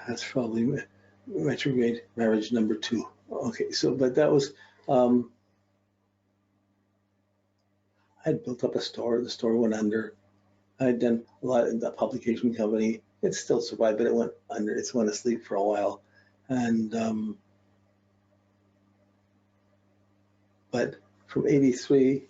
That's probably retrograde marriage number 2. Okay, so, but that was, I'd built up a store, the store went under. I'd done a lot in the publication company. It still survived, but it went under, it's went asleep for a while. And, but from 83,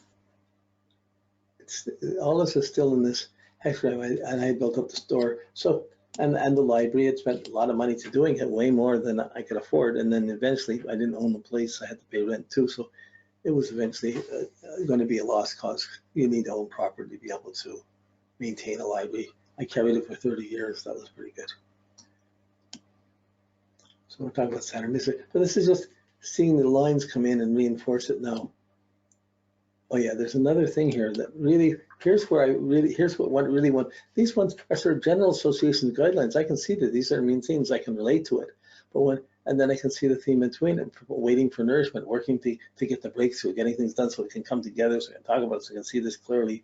all this is still in this hexagram, and I built up the store. So, and the library had spent a lot of money to doing it, way more than I could afford. And then eventually, I didn't own the place, I had to pay rent too. So it was eventually going to be a lost cause. You need to own property to be able to maintain a library. I carried it for 30 years. That was pretty good. So we're talking about Saturn. But this is just seeing the lines come in and reinforce it now. Oh yeah, there's another thing here that really, here's what one really want. These ones are sort of general association guidelines. I can see that these are mean themes, I can relate to it. But and then I can see the theme between them, waiting for nourishment, working to get the breakthrough, getting things done so it can come together, so I can talk about it, so I can see this clearly.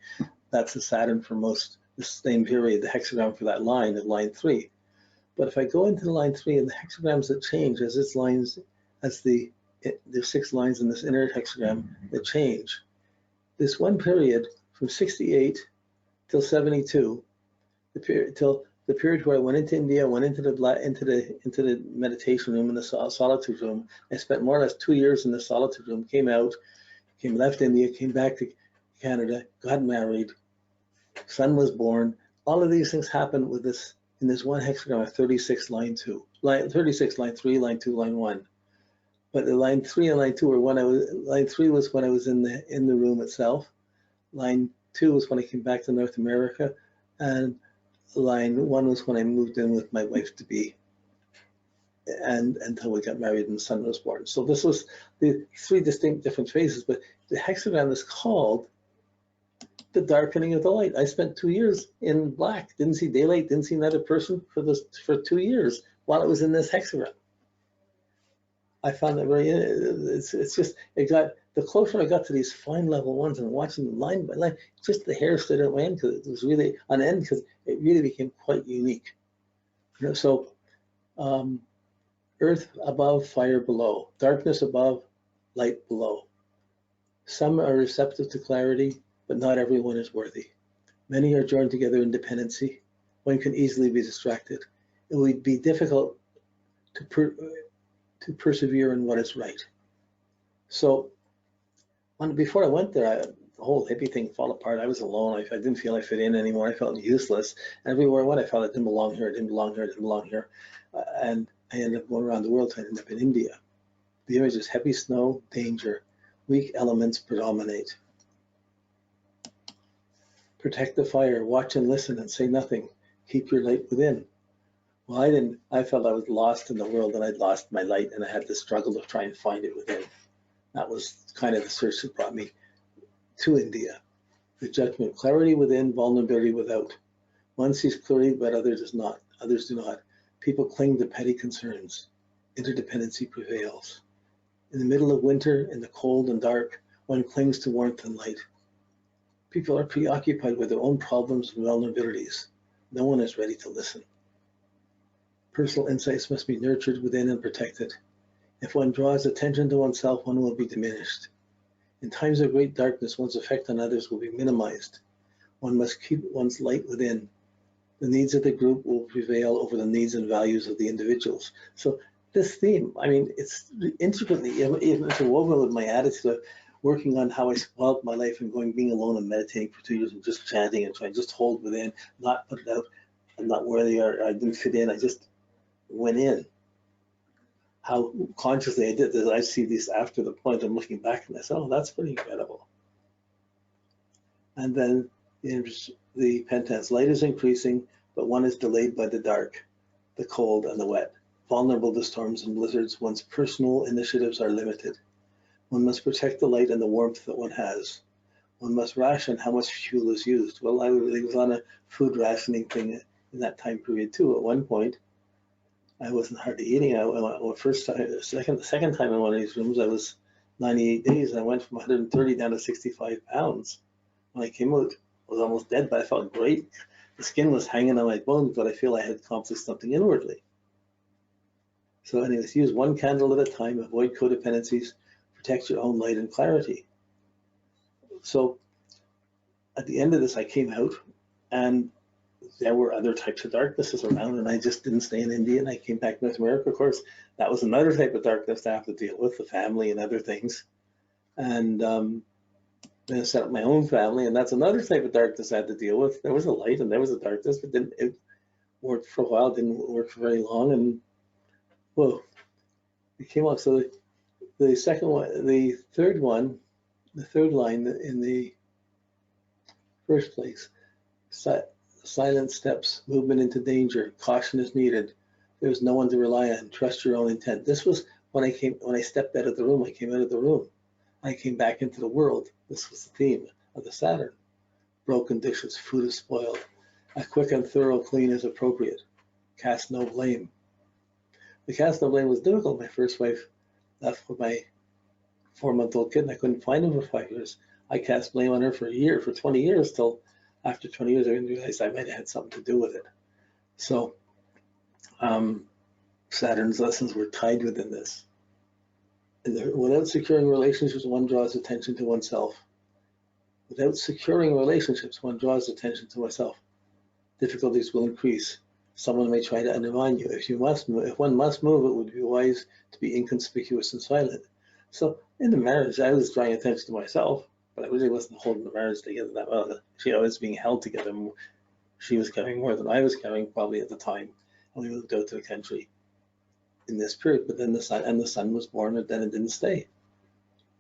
That's the Saturn for most, the same period, the hexagram for that line is line 3. But if I go into the line 3 and the hexagrams that change as its lines, as there's 6 lines in this inner hexagram that change. This one period from 68 till 72, the period where I went into India, went into the meditation room, in the solitude room. I spent more or less 2 years in the solitude room. Left India, came back to Canada, got married, son was born. All of these things happened with this in this one hexagram of 36 line 2, line 36 line 3, line 2, line 1. But the line 3 and line 2 were when line 3 was when I was in the room itself. Line 2 was when I came back to North America, and line 1 was when I moved in with my wife to be, and until we got married and the son was born. So this was the 3 distinct different phases, but the hexagram is called the darkening of the light. I spent 2 years in black, didn't see daylight, didn't see another person for 2 years while it was in this hexagram. I found that very, it's just, it got, the closer I got to these fine level ones and watching them line by line, just the hair stood on end because it was really on end, because it really became quite unique. You know, so earth above, fire below, darkness above, light below. Some are receptive to clarity, but not everyone is worthy. Many are joined together in dependency. One can easily be distracted. It would be difficult to persevere in what is right. So before I went there, the whole hippie thing fell apart. I was alone. I didn't feel I fit in anymore. I felt useless. And everywhere I went, I felt I didn't belong here, I didn't belong here, I didn't belong here. And I ended up going around the world. I ended up in India. The image is heavy snow, danger, weak elements predominate. Protect the fire, watch and listen and say nothing. Keep your light within. Well, I felt I was lost in the world and I'd lost my light and I had to struggle to try and find it within. That was kind of the search that brought me to India. The judgment, clarity within, vulnerability without. One sees clearly, but others do not. People cling to petty concerns. Interdependency prevails. In the middle of winter, in the cold and dark, one clings to warmth and light. People are preoccupied with their own problems and vulnerabilities. No one is ready to listen. Personal insights must be nurtured within and protected. If one draws attention to oneself, one will be diminished. In times of great darkness, one's effect on others will be minimized. One must keep one's light within. The needs of the group will prevail over the needs and values of the individuals. So this theme, I mean, it's intricately interwoven with my attitude of working on how I developed my life and being alone and meditating for 2 years and just chanting and trying to just hold within, not put it out. I'm not worthy or I didn't fit in. I just went in. How consciously I did this. I see this after the point. I'm looking back and I said, oh, that's pretty incredible. And then the pentance, light is increasing, but one is delayed by the dark, the cold, and the wet. Vulnerable to storms and blizzards, one's personal initiatives are limited. One must protect the light and the warmth that one has. One must ration how much fuel is used. Well, I was on a food rationing thing in that time period too. At one point, I wasn't hardly eating. The second time in one of these rooms, I was 98 days, and I went from 130 down to 65 pounds. When I came out, I was almost dead, but I felt great. The skin was hanging on my bones, but I feel I had accomplished something inwardly. So anyways, use one candle at a time, avoid codependencies, protect your own light and clarity. So at the end of this, I came out, and there were other types of darknesses around, and I just didn't stay in India, and I came back to North America. Of course, that was another type of darkness to have to deal with, the family and other things. And then I set up my own family, and that's another type of darkness I had to deal with. There was a light and there was a darkness, but it worked for a while, didn't work for very long, and whoa, it came off. So the second one, the third line in the first place, silent steps, movement into danger, caution is needed. There's no one to rely on. Trust your own intent. This was when I stepped out of the room. I came out of the room. I came back into the world. This was the theme of the Saturn. Broken dishes, food is spoiled. A quick and thorough clean is appropriate. Cast no blame. The cast no blame was difficult. My first wife left with my 4-month-old kid, and I couldn't find him for 5 years. I cast blame on her for a year, for 20 years, till after 20 years I realized I might have had something to do with it. So Saturn's lessons were tied within this. Without securing relationships, one draws attention to oneself. Without securing relationships, one draws attention to oneself. Difficulties will increase. Someone may try to undermine you. If one must move, it would be wise to be inconspicuous and silent. So in the marriage, I was drawing attention to myself, but I really wasn't holding the marriage together that well. I was being held together. She was carrying more than I was carrying probably at the time. And we moved out to the country in this period, but then the son was born, and then it didn't stay.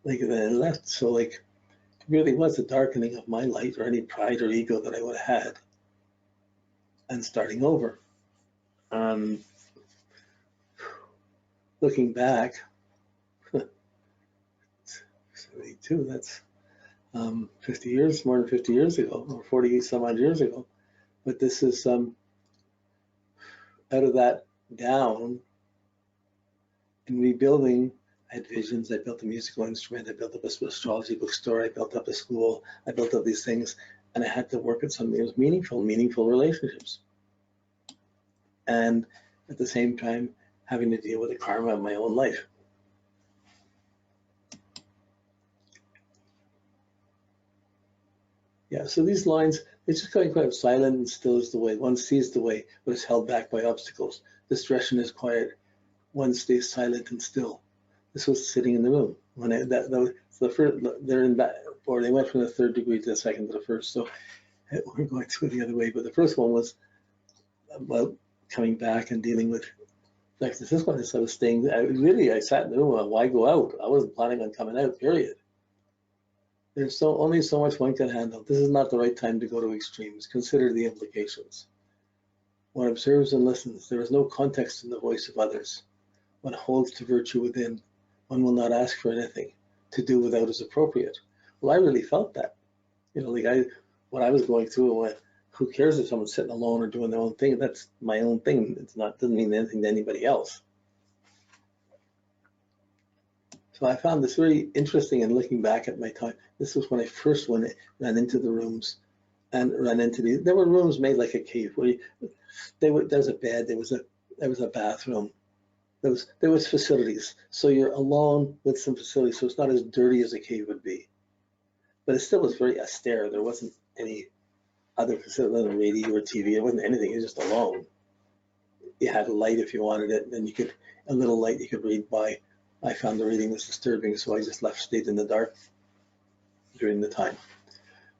Like, then it left. So like, it really was a darkening of my light or any pride or ego that I would have had, and starting over. Looking back, 72, that's 50 years, more than 50 years ago, or 40 some odd years ago. But this is out of that down and rebuilding. I had visions. I built a musical instrument. I built up an astrology bookstore. I built up a school. I built up these things, and I had to work at something that was meaningful relationships. And at the same time, having to deal with the karma of my own life. Yeah, so these lines, it's just going quite silent and still is the way. One sees the way, but is held back by obstacles. Discretion is quiet. One stays silent and still. This was sitting in the room. When the first, they're in that, or they went from the 3rd degree to the 2nd to the 1st. So we're going to go the other way. But the first one was about coming back and dealing with, like this one is I was staying. I sat in the room. Why go out? I wasn't planning on coming out. Period. There's only so much one can handle. This is not the right time to go to extremes. Consider the implications. One observes and listens. There is no context in the voice of others. One holds to virtue within. One will not ask for anything. To do without is appropriate. Well, I really felt that. Like what I was going through, who cares if someone's sitting alone or doing their own thing? That's my own thing. Doesn't mean anything to anybody else. So I found this very interesting in looking back at my time. This was when I first ran into the rooms and ran into there were rooms made like a cave where there was a bed, there was a bathroom, there was facilities. So you're alone with some facilities, so it's not as dirty as a cave would be. But it still was very austere. There wasn't any other facility, no radio or TV, it wasn't anything, it was just alone. You had a light if you wanted it, and then a little light you could read by. I found the reading was disturbing, so I just stayed in the dark during the time.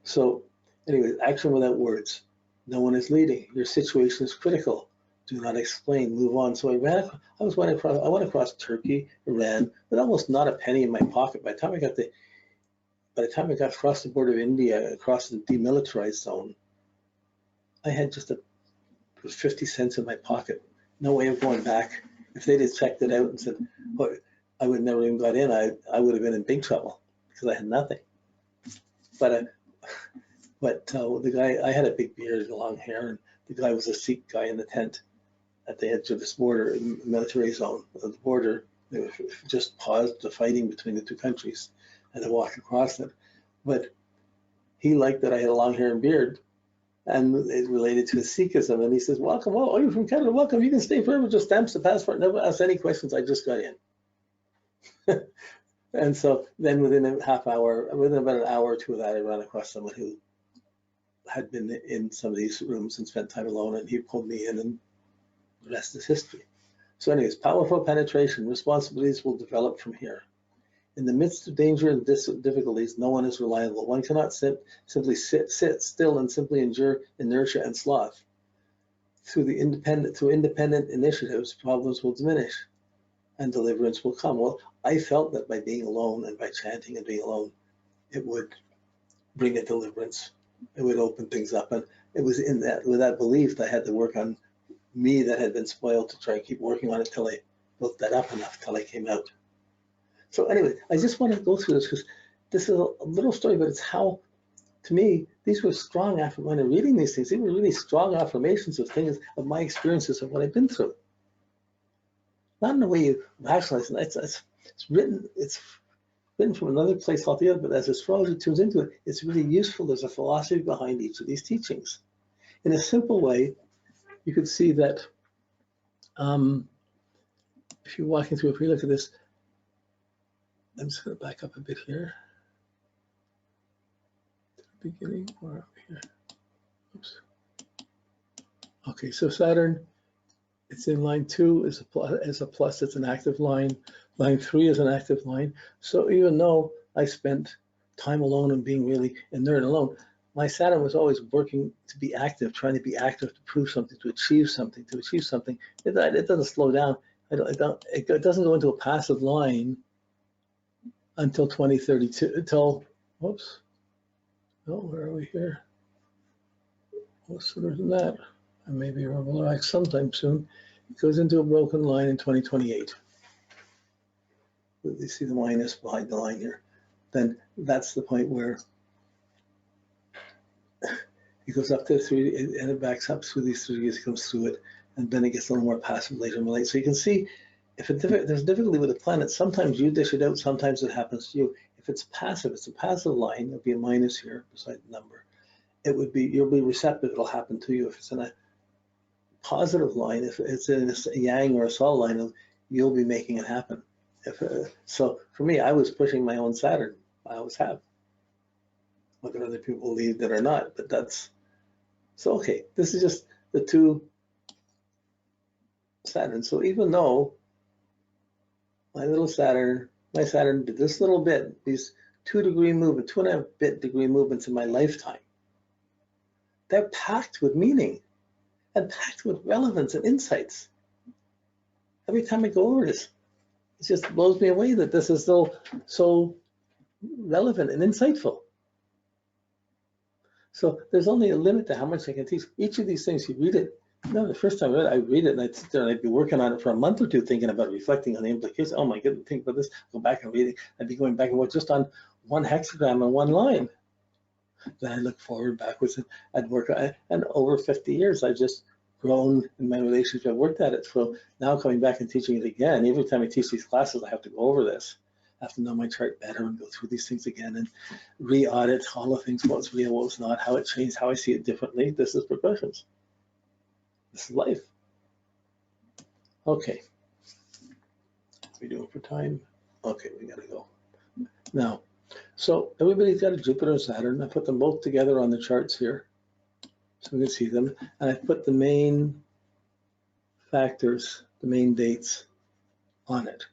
So anyway, action without words. No one is leading. Your situation is critical. Do not explain, move on. So I went across Turkey, Iran, with almost not a penny in my pocket. By the time I got across the border of India, across the demilitarized zone, I had just 50 cents in my pocket. No way of going back. If they'd have checked it out and said, well, I would never even got in, I would have been in big trouble because I had nothing. But the guy, I had a big beard, long hair, and the guy was a Sikh guy in the tent at the edge of this border, military zone of the border. They just paused the fighting between the two countries and to walk across it. But he liked that I had a long hair and beard, and it related to Sikhism. And he says, welcome, oh, you're from Canada, welcome, you can stay forever, just stamps the passport, never ask any questions, I just got in. And so then within about an hour or two of that, I ran across someone who had been in some of these rooms and spent time alone, and he pulled me in, and the rest is history. So anyways, powerful penetration, responsibilities will develop from here. In the midst of danger and difficulties, no one is reliable. One cannot simply sit still and simply endure inertia and sloth. Through independent initiatives, problems will diminish and deliverance will come. Well, I felt that by being alone and by chanting and being alone, it would bring a deliverance. It would open things up. And it was with that belief that I had to work on me that had been spoiled to try and keep working on it till I built that up enough till I came out. So anyway, I just want to go through this because this is a little story, but it's how, to me, these were strong when I'm reading these things, these were really strong affirmations of things, of my experiences of what I've been through. Not in the way you rationalize it. It's written from another place altogether, but as astrology tunes into it, it's really useful. There's a philosophy behind each of these teachings. In a simple way, you could see that if you're walking through, if you look at this, I'm just going to back up a bit here. To the beginning, or over here. Oops. Okay, so Saturn, it's in line 2 is a plus, it's an active line. Line 3 is an active line. So even though I spent time alone and being really inert alone, my Saturn was always working to be active, trying to be active, to prove something, to achieve something, It doesn't slow down. It doesn't go into a passive line until 2032, whoops, oh, where are we here? Well, sooner than that. I may be relaxed sometime soon. It goes into a broken line in 2028. You see the minus behind the line here. Then that's the point where it goes up to 3 and it backs up through these 3 years, it comes through it, and then it gets a little more passive later in the life. So you can see if there's difficulty with the planet, sometimes you dish it out, sometimes it happens to you. If it's passive, it's a passive line, there'll be a minus here beside the number. It would be, you'll be receptive, it'll happen to you. If it's in a positive line, if it's in a yang or a sol line, you'll be making it happen. So for me, I was pushing my own Saturn. I always have. Whether other people believe that or not, but that's, so okay, this is just the 2 Saturn. So even though my Saturn did this little bit, these 2-degree movement, 2.5 degree movements in my lifetime, they're packed with meaning and packed with relevance and insights. Every time I go over this, it just blows me away that this is so relevant and insightful. So there's only a limit to how much I can teach. Each of these things, you read it. No, the first time I read it, and I'd sit there and I'd be working on it for a month or two, thinking about it, reflecting on the implications. Oh my goodness, think about this. Go back and read it. I'd be going back and forth just on one hexagram and one line. Then I look forward, backwards, and I'd work on it. And over 50 years, I've just grown in my relationship. I've worked at it. So now coming back and teaching it again, every time I teach these classes, I have to go over this. I have to know my chart better and go through these things again and re-audit all the things, what's real, what's not, how it changed, how I see it differently. This is progressions. This is life. Okay. What are we doing for time? Okay, we gotta go. Now, so everybody's got a Jupiter and Saturn. I put them both together on the charts here so we can see them. And I put the main factors, the main dates on it.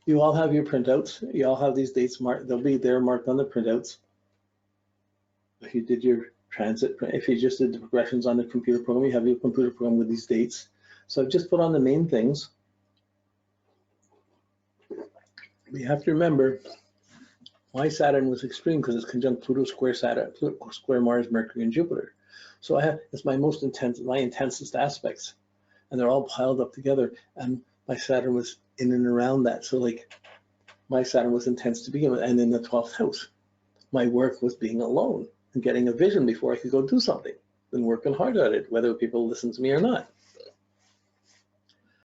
You all have your printouts. You all have these dates marked. They'll be there marked on the printouts. If you did your transit, if you just did the progressions on the computer program, you have your computer program with these dates. So I've just put on the main things. You have to remember, my Saturn was extreme because it's conjunct Pluto square Saturn, Pluto square Mars, Mercury, and Jupiter. So I have, it's my most intense, my intensest aspects, and they're all piled up together. And my Saturn was in and around that. So like my Saturn was intense to begin with, and in the 12th house, my work was being alone and getting a vision before I could go do something and working hard at it, whether people listen to me or not.